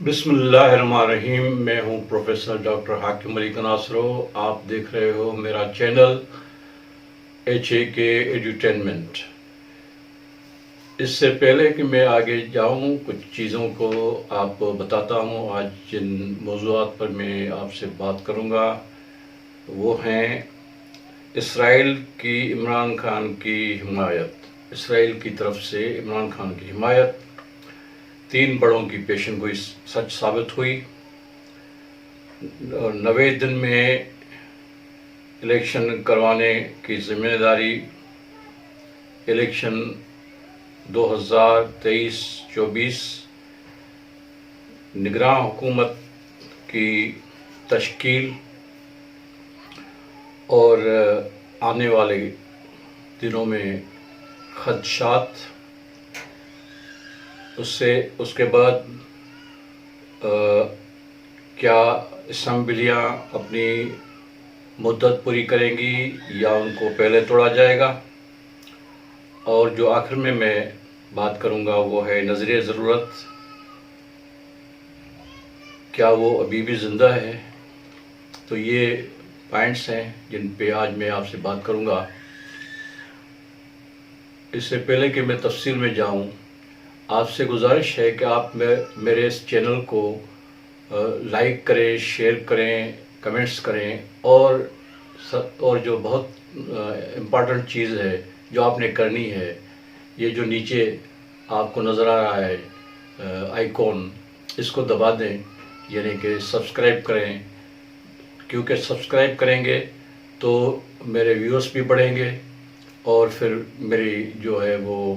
بسم اللہ الرحمن الرحیم۔ میں ہوں پروفیسر ڈاکٹر حاکم علی کناسرو۔ آپ دیکھ رہے ہو میرا چینل HAK ایڈوٹینمنٹ۔ اس سے پہلے کہ میں آگے جاؤں کچھ چیزوں کو آپ بتاتا ہوں۔ آج جن موضوعات پر میں آپ سے بات کروں گا وہ ہیں اسرائیل کی عمران خان کی حمایت، اسرائیل کی طرف سے عمران خان کی حمایت، 3 بڑوں کی پیشن گوئی سچ ثابت ہوئی، 90 دن میں الیکشن کروانے کی ذمہ داری الیکشن 2023-24، نگراں حکومت کی تشکیل اور آنے والے دنوں میں خدشات، اس کے بعد کیا اسمبلیاں اپنی مدت پوری کریں گی یا ان کو پہلے توڑا جائے گا، اور جو آخر میں بات کروں گا وہ ہے نظریہ ضرورت، کیا وہ ابھی بھی زندہ ہے۔ تو یہ پوائنٹس ہیں جن پہ آج میں آپ سے بات کروں گا۔ اس سے پہلے کہ میں تفصیل میں جاؤں، آپ سے گزارش ہے کہ آپ میرے اس چینل کو لائک کریں، شیئر کریں، کمنٹس کریں، اور جو بہت امپارٹنٹ چیز ہے جو آپ نے کرنی ہے، یہ جو نیچے آپ کو نظر آ رہا ہے آئیکن، اس کو دبا دیں، یعنی کہ سبسکرائب کریں، کیونکہ سبسکرائب کریں گے تو میرے ویوز بھی بڑھیں گے، اور پھر میری جو ہے وہ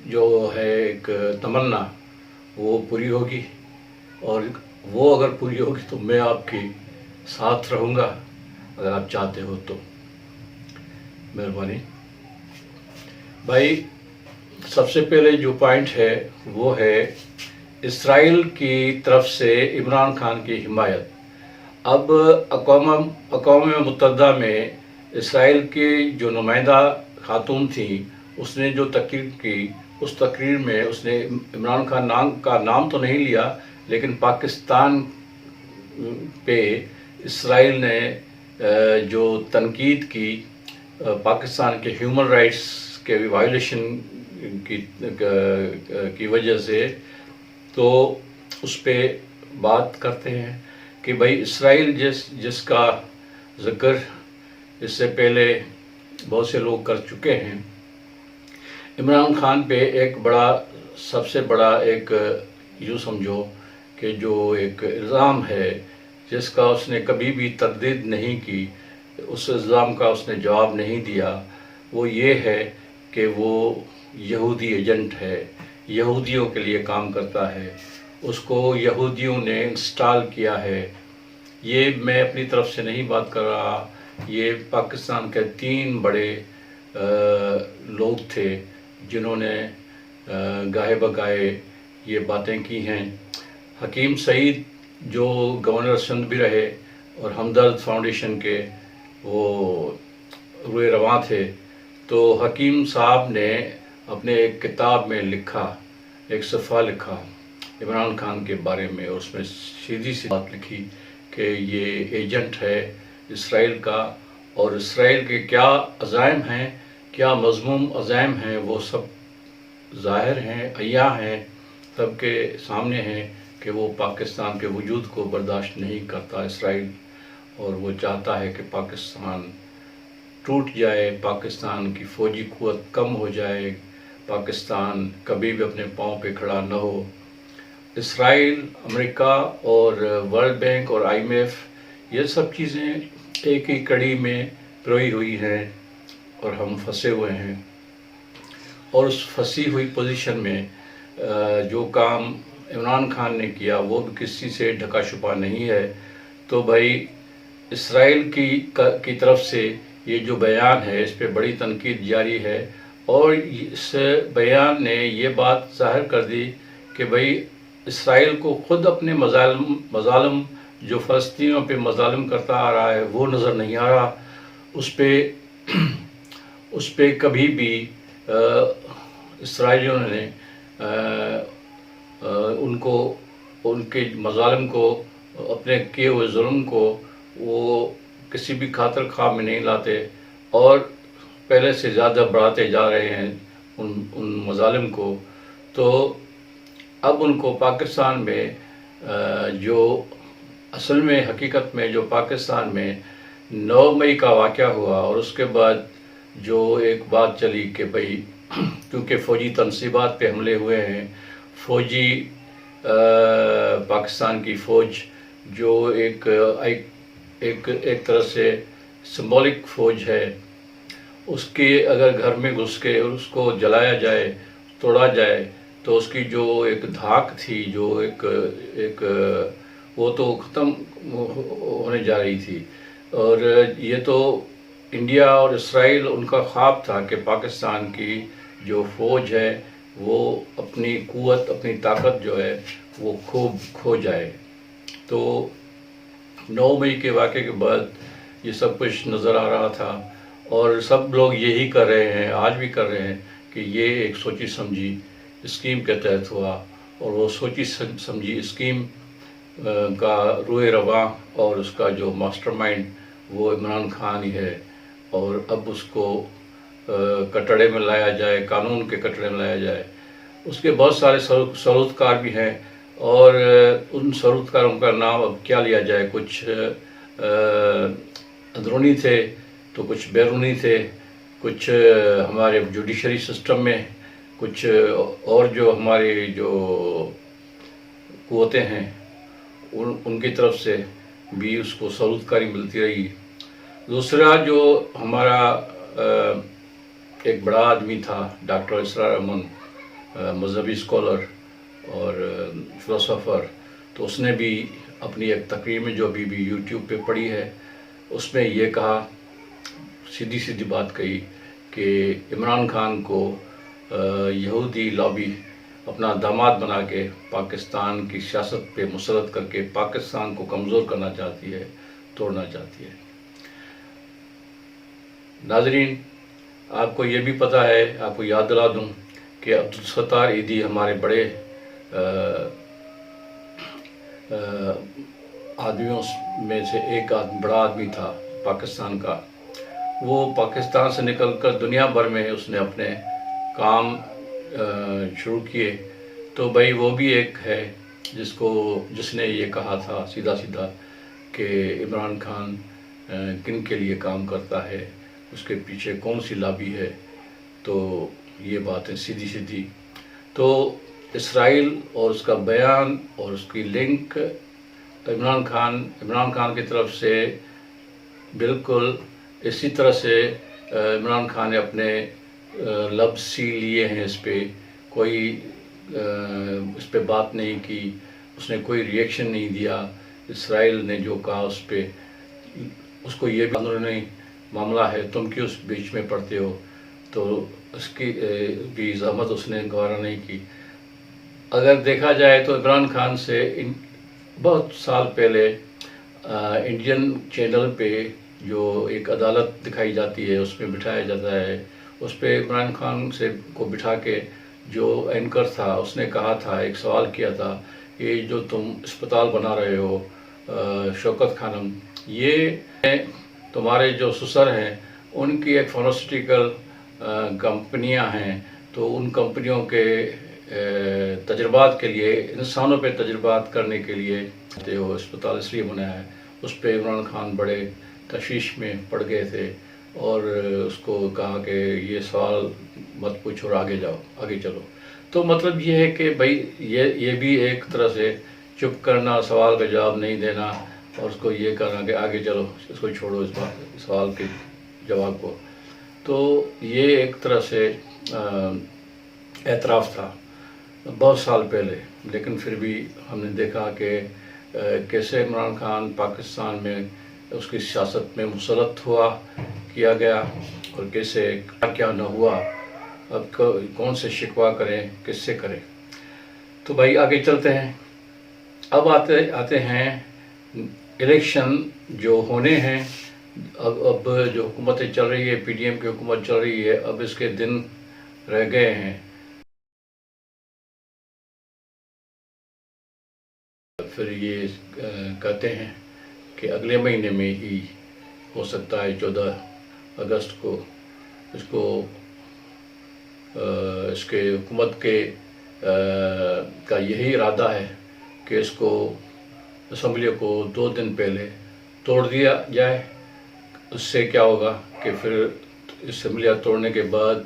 جو ہے ایک تمنا وہ پوری ہوگی، اور وہ اگر پوری ہوگی تو میں آپ کی ساتھ رہوں گا اگر آپ چاہتے ہو تو۔ مہربانی بھائی۔ سب سے پہلے جو پوائنٹ ہے وہ ہے اسرائیل کی طرف سے عمران خان کی حمایت۔ اب اقوام متحدہ میں اسرائیل کی جو نمائندہ خاتون تھیں، اس نے جو تقریر کی، اس تقریر میں اس نے عمران خان کا نام تو نہیں لیا، لیکن پاکستان پہ اسرائیل نے جو تنقید کی پاکستان کے ہیومن رائٹس کے وائلیشن کی وجہ سے، تو اس پہ بات کرتے ہیں کہ بھائی اسرائیل جس کا ذکر اس سے پہلے بہت سے لوگ کر چکے ہیں، عمران خان پہ ایک سب سے بڑا ایک یوں سمجھو کہ جو ایک الزام ہے جس کا اس نے کبھی بھی تردید نہیں کی، اس الزام کا اس نے جواب نہیں دیا، وہ یہ ہے کہ وہ یہودی ایجنٹ ہے، یہودیوں کے لیے کام کرتا ہے، اس کو یہودیوں نے انسٹال کیا ہے۔ یہ میں اپنی طرف سے نہیں بات کر رہا، یہ پاکستان کے 3 بڑے لوگ تھے جنہوں نے گاہے بگاہے یہ باتیں کی ہیں۔ حکیم سعید جو گورنر سندھ بھی رہے اور ہمدرد فاؤنڈیشن کے وہ روئے رواں تھے، تو حکیم صاحب نے اپنے ایک کتاب میں لکھا، ایک صفحہ لکھا عمران خان کے بارے میں، اور اس میں سیدھی سی بات لکھی کہ یہ ایجنٹ ہے اسرائیل کا، اور اسرائیل کے کیا عزائم ہیں، کیا مذموم عزائم ہیں، وہ سب ظاہر ہیں، عیاں ہیں، سب کے سامنے ہیں کہ وہ پاکستان کے وجود کو برداشت نہیں کرتا اسرائیل، اور وہ چاہتا ہے کہ پاکستان ٹوٹ جائے، پاکستان کی فوجی قوت کم ہو جائے، پاکستان کبھی بھی اپنے پاؤں پہ کھڑا نہ ہو۔ اسرائیل، امریکہ اور ورلڈ بینک اور IMF، یہ سب چیزیں ایک ہی کڑی میں پروئی ہوئی ہیں اور ہم پھنسے ہوئے ہیں، اور اس پھنسی ہوئی پوزیشن میں جو کام عمران خان نے کیا وہ بھی کسی سے ڈھکا چھپا نہیں ہے۔ تو بھائی اسرائیل کی طرف سے یہ جو بیان ہے، اس پہ بڑی تنقید جاری ہے، اور اس بیان نے یہ بات ظاہر کر دی کہ بھائی اسرائیل کو خود اپنے مظالم جو فلسطینیوں پہ مظالم کرتا آ رہا ہے وہ نظر نہیں آ رہا، اس پہ کبھی بھی اسرائیلیوں نے ان کو ان کے مظالم کو، اپنے کیے ہوئے ظلم کو وہ کسی بھی خاطر خواہ میں نہیں لاتے، اور پہلے سے زیادہ بڑھاتے جا رہے ہیں ان مظالم کو. تو اب ان کو پاکستان میں جو اصل میں حقیقت میں جو پاکستان میں 9 مئی کا واقعہ ہوا، اور اس کے بعد جو ایک بات چلی کہ بھئی کیونکہ فوجی تنصیبات پہ حملے ہوئے ہیں، فوجی پاکستان کی فوج جو ایک طرح سے سمبولک فوج ہے، اس کے اگر گھر میں گھس کے اس کو جلایا جائے، توڑا جائے، تو اس کی جو ایک دھاک تھی، جو ایک وہ تو ختم ہونے جا رہی تھی. اور یہ تو انڈیا اور اسرائیل ان کا خواب تھا کہ پاکستان کی جو فوج ہے وہ اپنی قوت، اپنی طاقت جو ہے وہ کھو جائے. تو 9 مئی کے واقعے کے بعد یہ سب کچھ نظر آ رہا تھا، اور سب لوگ یہی کر رہے ہیں، آج بھی کر رہے ہیں کہ یہ ایک سوچی سمجھی اسکیم کے تحت ہوا، اور وہ سوچی سمجھی اسکیم کا روئے رواں اور اس کا جو ماسٹر مائنڈ وہ عمران خان ہی ہے. اور اب اس کو کٹڑے میں لایا جائے، قانون کے کٹڑے میں لایا جائے. اس کے بہت سارے سرودکار بھی ہیں، اور ان سرودکاروں کا نام اب کیا لیا جائے. کچھ اندرونی تھے تو کچھ بیرونی تھے، کچھ ہمارے جوڈیشری سسٹم میں، کچھ اور جو ہماری جو قوتیں ہیں ان کی طرف سے بھی اس کو سرودکاری ملتی رہی. دوسرا جو ہمارا ایک بڑا آدمی تھا ڈاکٹر اسرار احمد، مذہبی اسکالر اور فلسفر، تو اس نے بھی اپنی ایک تقریر میں جو ابھی بھی یوٹیوب پہ پڑی ہے، اس میں یہ کہا، سیدھی بات کہی کہ عمران خان کو یہودی لابی اپنا داماد بنا کے پاکستان کی سیاست پہ مسلط کر کے پاکستان کو کمزور کرنا چاہتی ہے، توڑنا چاہتی ہے. ناظرین، آپ کو یہ بھی پتہ ہے، آپ کو یاد دلا دوں کہ عبدالستار ایدھی ہمارے بڑے آدمیوں میں سے ایک بڑا آدمی تھا پاکستان کا. وہ پاکستان سے نکل کر دنیا بھر میں اس نے اپنے کام شروع کیے. تو بھائی وہ بھی ایک ہے جس نے یہ کہا تھا سیدھا کہ عمران خان کن کے لیے کام کرتا ہے، اس کے پیچھے کون سی لابی ہے. تو یہ بات ہے سیدھی. تو اسرائیل اور اس کا بیان اور اس کی لنک عمران خان کی طرف سے بالکل اسی طرح سے عمران خان نے اپنے لفظ سی لیے ہیں، اس پہ کوئی اس پہ بات نہیں کی، اس نے کوئی ریئیکشن نہیں دیا. اسرائیل نے جو کہا اس کو یہ بھی اندرونی معاملہ ہے، تم کیوں اس بیچ میں پڑتے ہو، تو اس کی بھی زحمت اس نے گوارا نہیں کی. اگر دیکھا جائے تو عمران خان سے بہت سال پہلے انڈین چینل پہ جو ایک عدالت دکھائی جاتی ہے، اس میں بٹھایا جاتا ہے، اس پہ عمران خان کو بٹھا کے جو اینکر تھا اس نے کہا تھا، ایک سوال کیا تھا، یہ جو تم اسپتال بنا رہے ہو شوکت خانم، یہ تمہارے جو سسر ہیں ان کی ایک فارماسیوٹیکل کمپنیاں ہیں، تو ان کمپنیوں کے تجربات کے لیے، انسانوں پہ تجربات کرنے کے لیے وہ اسپتال اس لیے بنایا ہے. اس پہ عمران خان بڑے تشویش میں پڑ گئے تھے، اور اس کو کہا کہ یہ سوال مت پوچھو اور آگے چلو. تو مطلب یہ ہے کہ بھائی یہ بھی ایک طرح سے چپ کرنا، سوال کا جواب نہیں دینا، اور اس کو یہ کرنا کہ آگے چلو، اس کو چھوڑو اس سوال کے جواب کو. تو یہ ایک طرح سے اعتراف تھا بہت سال پہلے. لیکن پھر بھی ہم نے دیکھا کہ کیسے عمران خان پاکستان میں اس کی سیاست میں مسلط کیا گیا، اور کیسے کیا نہ ہوا. اب کون سے شکوہ کریں، کس سے کریں. تو بھائی آگے چلتے ہیں. اب آتے ہیں الیکشن جو ہونے ہیں. اب جو حکومتیں چل رہی ہے، پی ڈی ایم کی حکومت چل رہی ہے، اب اس کے دن رہ گئے ہیں. پھر یہ کہتے ہیں کہ اگلے مہینے میں ہی ہو سکتا ہے 14 اگست کو اس کے حکومت کے کا یہی ارادہ ہے کہ اس کو اسمبلی کو 2 دن پہلے توڑ دیا جائے. اس سے کیا ہوگا کہ پھر اسمبلیاں توڑنے کے بعد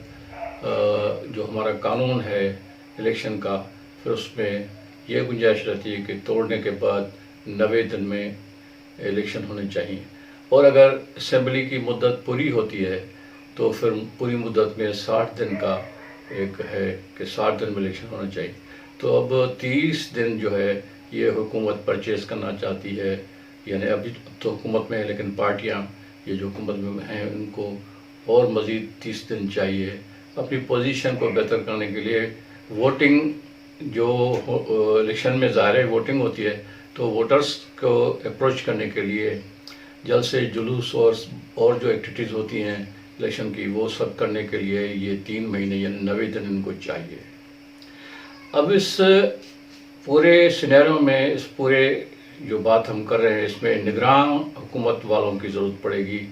جو ہمارا قانون ہے الیکشن کا، پھر اس میں یہ گنجائش رہتی ہے کہ توڑنے کے بعد 90 دن میں الیکشن ہونے چاہیے. اور اگر اسمبلی کی مدت پوری ہوتی ہے تو پھر پوری مدت میں 60 دن کا ایک ہے کہ 60 دن میں الیکشن ہونا چاہیے. تو اب 30 دن جو ہے یہ حکومت پرچیز کرنا چاہتی ہے، یعنی ابھی تو حکومت میں ہے لیکن پارٹیاں یہ جو حکومت میں ہیں ان کو اور مزید 30 دن چاہیے اپنی پوزیشن کو بہتر کرنے کے لیے. ووٹنگ جو الیکشن میں ظاہر ووٹنگ ہوتی ہے تو ووٹرز کو اپروچ کرنے کے لیے جلسے جلوس اور جو ایکٹیویٹیز ہوتی ہیں الیکشن کی وہ سب کرنے کے لیے یہ 3 مہینے یعنی 90 دن ان کو چاہیے. اب اس پورے سینیریو میں اس پورے جو بات ہم کر رہے ہیں اس میں نگراں حکومت والوں کی ضرورت پڑے گی.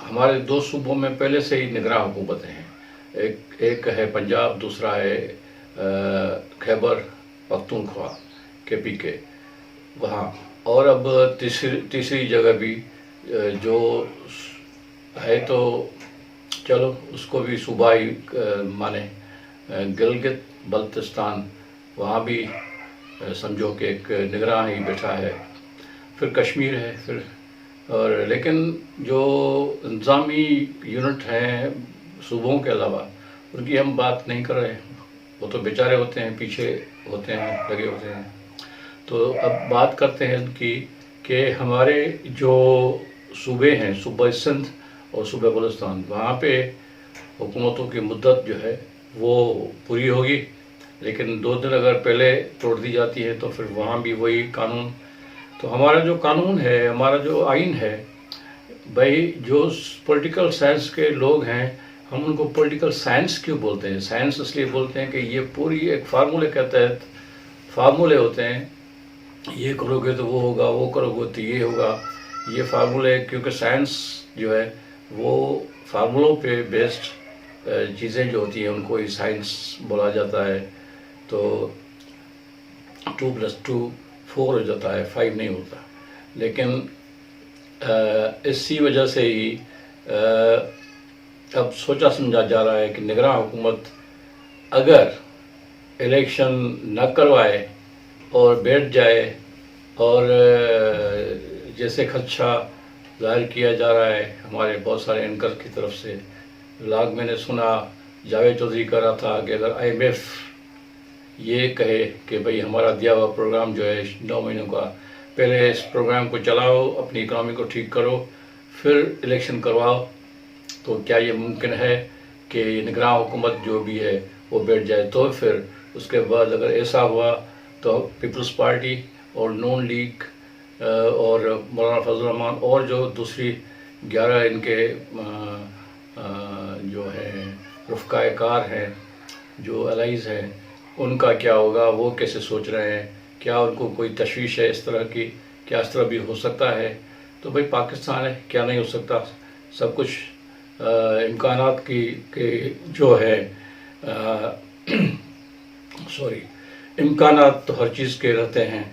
ہمارے 2 صوبوں میں پہلے سے ہی نگراں حکومتیں ہیں، ایک ہے پنجاب، دوسرا ہے خیبر پختونخوا KPK وہاں، اور اب تیسری جگہ بھی جو ہے تو چلو اس کو بھی صوبہ ہی مانے، گلگت بلتستان، وہاں بھی سمجھو کہ ایک نگراں ہی بیٹھا ہے. پھر کشمیر ہے، پھر اور لیکن جو انتظامی یونٹ ہیں صوبوں کے علاوہ ان کی ہم بات نہیں کر رہے ہیں، وہ تو بیچارے ہوتے ہیں، پیچھے ہوتے ہیں، لگے ہوتے ہیں. تو اب بات کرتے ہیں ان کی کہ ہمارے جو صوبے ہیں، صوبہ سندھ اور صوبہ بلوچستان، وہاں پہ حکومتوں کی مدت جو ہے وہ پوری ہوگی، لیکن 2 دن اگر پہلے توڑ دی جاتی ہے تو پھر وہاں بھی وہی قانون. تو ہمارا جو قانون ہے، ہمارا جو آئین ہے، بھائی جو پولیٹیکل سائنس کے لوگ ہیں ہم ان کو پولیٹیکل سائنس کیوں بولتے ہیں؟ سائنس اس لیے بولتے ہیں کہ یہ پوری ایک فارمولے کے تحت فارمولے ہوتے ہیں، یہ کرو گے تو وہ ہوگا، وہ کرو گے تو یہ ہوگا. یہ فارمولے کیونکہ سائنس جو ہے وہ فارمولوں پہ بیسڈ چیزیں جو ہوتی ہیں ان کو ہی سائنس بولا جاتا ہے. تو 2+2 4 ہو جاتا ہے، 5 نہیں ہوتا. لیکن اسی وجہ سے ہی اب سوچا سمجھا جا رہا ہے کہ نگراں حکومت اگر الیکشن نہ کروائے اور بیٹھ جائے، اور جیسے خدشہ ظاہر کیا جا رہا ہے ہمارے بہت سارے اینکر کی طرف سے، میں نے سنا جاوید چودھری کہہ رہا تھا کہ اگر IMF یہ کہے کہ بھئی ہمارا دیا ہوا پروگرام جو ہے 9 مہینوں کا، پہلے اس پروگرام کو چلاؤ، اپنی اکنامی کو ٹھیک کرو، پھر الیکشن کرواؤ، تو کیا یہ ممکن ہے کہ نگراں حکومت جو بھی ہے وہ بیٹھ جائے؟ تو پھر اس کے بعد اگر ایسا ہوا تو پیپلز پارٹی اور نون لیگ اور مولانا فضل الرحمان اور جو دوسری 11 ان کے جو ہیں رفقائے کار ہیں، جو الائز ہیں، ان کا کیا ہوگا؟ وہ کیسے سوچ رہے ہیں؟ کیا ان کو کوئی تشویش ہے اس طرح کی؟ کیا اس طرح بھی ہو سکتا ہے؟ تو بھئی پاکستان ہے، کیا نہیں ہو سکتا؟ سب کچھ امکانات کی جو ہے امکانات تو ہر چیز کے رہتے ہیں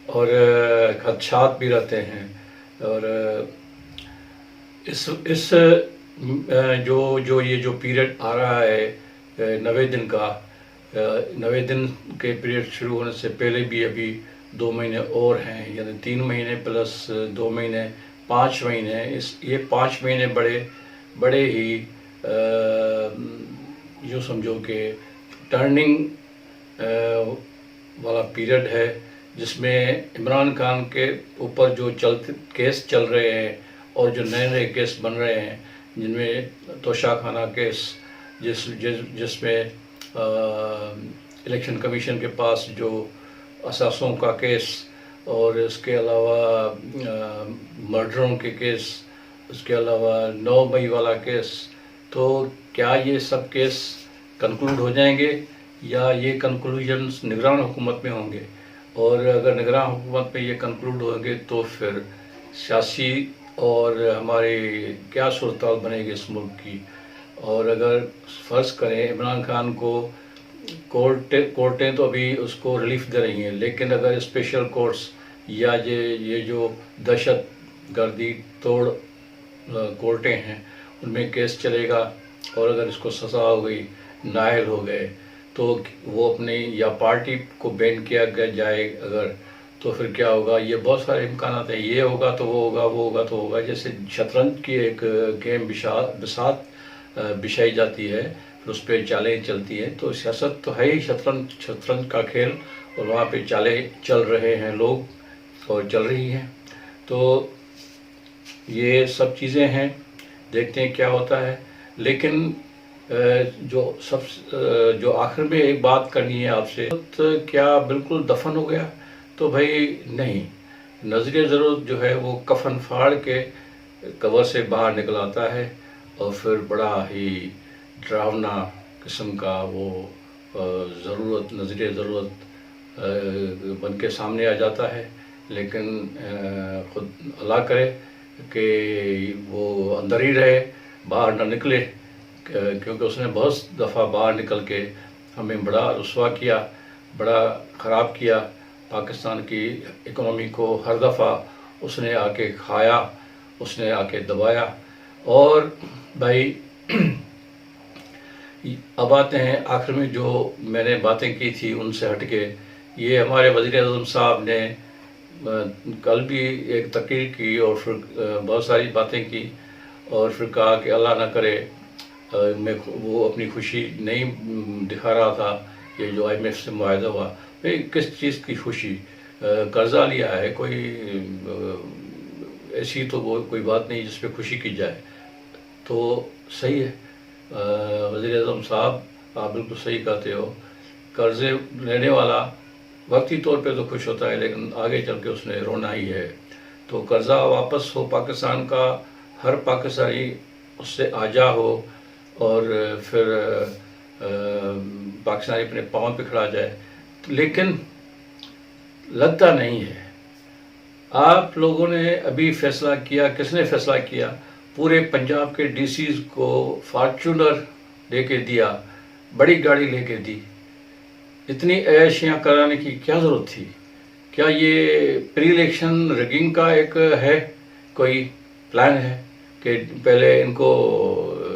اور خدشات بھی رہتے ہیں. اور اس جو یہ جو پیریڈ آ رہا ہے 90 دن کا، 90 دن کے پیریڈ شروع ہونے سے پہلے بھی ابھی 2 مہینے اور ہیں، یعنی 3 مہینے پلس 2 مہینے 5 مہینے. یہ 5 مہینے بڑے ہی یوں سمجھو کہ ٹرننگ والا پیریڈ ہے، جس میں عمران خان کے اوپر جو کیس چل رہے ہیں اور جو نئے کیس بن رہے ہیں، جن میں توشہ خانہ کیس، جس میں الیکشن کمیشن کے پاس جو اثاثوں کا کیس، اور اس کے علاوہ مرڈروں کے کیس، اس کے علاوہ 9 مئی والا کیس. تو کیا یہ سب کیس کنکلوڈ ہو جائیں گے یا یہ کنکلوژنز نگران حکومت میں ہوں گے؟ اور اگر نگراں حکومت میں یہ کنکلوڈ ہوں گے تو پھر سیاسی اور ہماری کیا صورتحال بنے گی اس ملک کی. اور اگر فرض کریں عمران خان کو کورٹیں تو ابھی اس کو ریلیف دے رہی ہیں، لیکن اگر اسپیشل کورٹس یا یہ جو دہشت گردی توڑ کورٹیں ہیں ان میں کیس چلے گا، اور اگر اس کو سزا ہو گئی، نااہل ہو گئے، تو وہ اپنی یا پارٹی کو بین کیا جائے اگر، تو پھر کیا ہوگا. یہ بہت سارے امکانات ہیں، یہ ہوگا تو وہ ہوگا، وہ ہوگا تو ہوگا. جیسے شطرنج کی ایک گیم بساط بچھائی جاتی ہے، پھر اس پہ چالیں چلتی ہیں. تو سیاست تو ہے ہی شطرنج کا کھیل، اور وہاں پہ چالیں چل رہے ہیں لوگ اور چل رہی ہیں. تو یہ سب چیزیں ہیں، دیکھتے ہیں کیا ہوتا ہے. لیکن جو آخر میں ایک بات کرنی ہے آپ سے، کیا بالکل دفن ہو گیا؟ تو بھائی نہیں. نظر ضرورت جو ہے وہ کفن پھاڑ کے قبر سے باہر نکل آتا ہے، اور پھر بڑا ہی ڈراؤنا قسم کا وہ نظر ضرورت بن کے سامنے آ جاتا ہے. لیکن خود اللہ کرے کہ وہ اندر ہی رہے، باہر نہ نکلے، کیونکہ اس نے بہت دفعہ باہر نکل کے ہمیں بڑا رسوا کیا، بڑا خراب کیا. پاکستان کی اکنامی کو ہر دفعہ اس نے آ کے کھایا، اس نے آ کے دبایا. اور بھائی اب آتے ہیں آخر میں جو میں نے باتیں کی تھی ان سے ہٹ کے. یہ ہمارے وزیر اعظم صاحب نے کل بھی ایک تقریر کی اور پھر بہت ساری باتیں کی، اور پھر کہا کہ اللہ نہ کرے وہ اپنی خوشی نہیں دکھا رہا تھا. یہ جو IMF سے معاہدہ ہوا، کس چیز کی خوشی؟ قرضہ لیا ہے، کوئی ایسی تو کوئی بات نہیں جس پہ خوشی کی جائے. تو صحیح ہے وزیر اعظم صاحب، آپ بالکل صحیح کہتے ہو. قرضے لینے والا وقتی طور پہ تو خوش ہوتا ہے، لیکن آگے چل کے اس نے رونا ہی ہے. تو قرضہ واپس ہو پاکستان کا، ہر پاکستانی اس سے آجا ہو، اور پھر پاکستانی اپنے پاؤں پہ کھڑا جائے. لیکن لگتا نہیں ہے. آپ لوگوں نے ابھی فیصلہ کیا، کس نے فیصلہ کیا؟ پورے پنجاب کے DCs کو فارچونر لے کے دیا، بڑی گاڑی لے کے دی. اتنی عیاشیاں کرانے کی کیا ضرورت تھی؟ کیا یہ پری الیکشن ریگنگ کا ایک ہے، کوئی پلان ہے کہ پہلے ان کو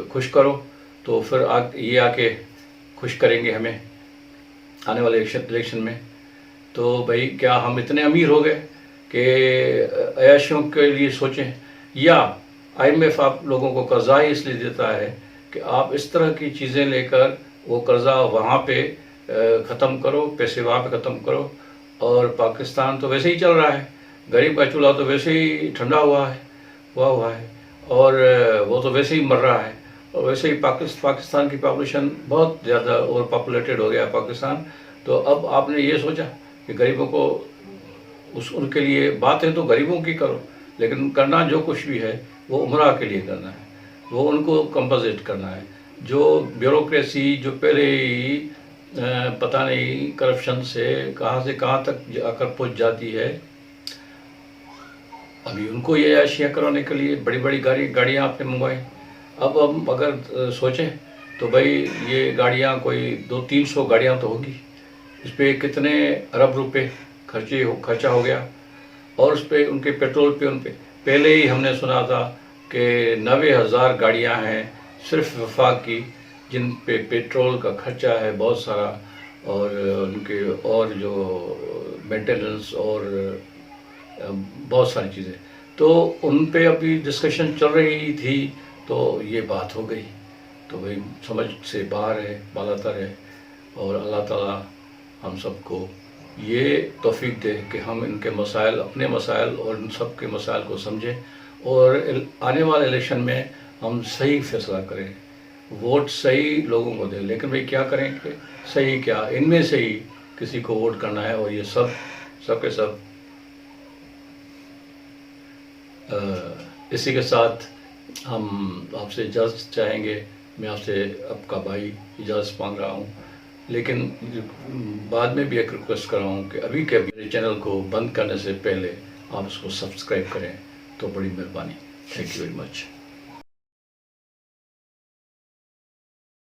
خوش کرو تو پھر یہ آ کے خوش کریں گے ہمیں آنے والے الیکشن میں؟ تو بھائی کیا ہم اتنے امیر ہو گئے کہ عیاشیوں کے لیے سوچیں؟ یا IMF آپ لوگوں کو قرضہ ہی اس لیے دیتا ہے کہ آپ اس طرح کی چیزیں لے کر وہ قرضہ وہاں پہ ختم کرو، پیسے وہاں پہ ختم کرو. اور پاکستان تو ویسے ہی چل رہا ہے، غریب کا چولہا تو ویسے ہی ٹھنڈا ہوا ہے، اور وہ تو ویسے ہی مر رہا ہے. اور ویسے ہی پاکستان کی پاپولیشن بہت زیادہ اوور پاپولیٹڈ ہو گیا پاکستان. تو اب آپ نے یہ سوچا کہ غریبوں کو ان کے لیے باتیں تو غریبوں کی کرو، لیکن کرنا جو کچھ بھی ہے وہ عمرہ کے لیے کرنا ہے، وہ ان کو کمپنسیٹ کرنا ہے. جو بیوروکریسی جو پہلے ہی پتہ نہیں کرپشن سے کہاں تک جا کر پہنچ جاتی ہے، ابھی ان کو یہ عیاشیاں کرانے کے لیے بڑی بڑی گاڑیاں آپ نے منگوائیں. اب اگر سوچیں تو بھائی یہ گاڑیاں کوئی 200-300 گاڑیاں تو ہوگی، اس پہ کتنے ارب روپے خرچہ ہو گیا. اور اس پہ ان کے پیٹرول پہ پہلے ہی ہم نے سنا تھا کہ 90,000 گاڑیاں ہیں صرف وفاق کی، جن پہ پیٹرول کا خرچہ ہے بہت سارا، اور ان کے اور جو مینٹیننس اور بہت ساری چیزیں. تو ان پہ ابھی ڈسکشن چل رہی تھی، تو یہ بات ہو گئی. تو بھائی سمجھ سے باہر ہے، بالاتر ہے. اور اللہ تعالیٰ ہم سب کو یہ توفیق دے کہ ہم ان کے مسائل، اپنے مسائل اور ان سب کے مسائل کو سمجھیں، اور آنے والے الیکشن میں ہم صحیح فیصلہ کریں، ووٹ صحیح لوگوں کو دیں. لیکن بھائی کیا کریں کہ صحیح کیا، ان میں سے ہی کسی کو ووٹ کرنا ہے. اور یہ سب کے سب اسی کے ساتھ ہم آپ سے اجازت چاہیں گے. میں آپ سے آپ کا بھائی اجازت مانگ رہا ہوں. لیکن بعد میں بھی ایک ریکویسٹ کر رہا ہوں کہ ابھی کے ابھی میرے چینل کو بند کرنے سے پہلے آپ اس کو سبسکرائب کریں تو بڑی مہربانی. Thank you very much.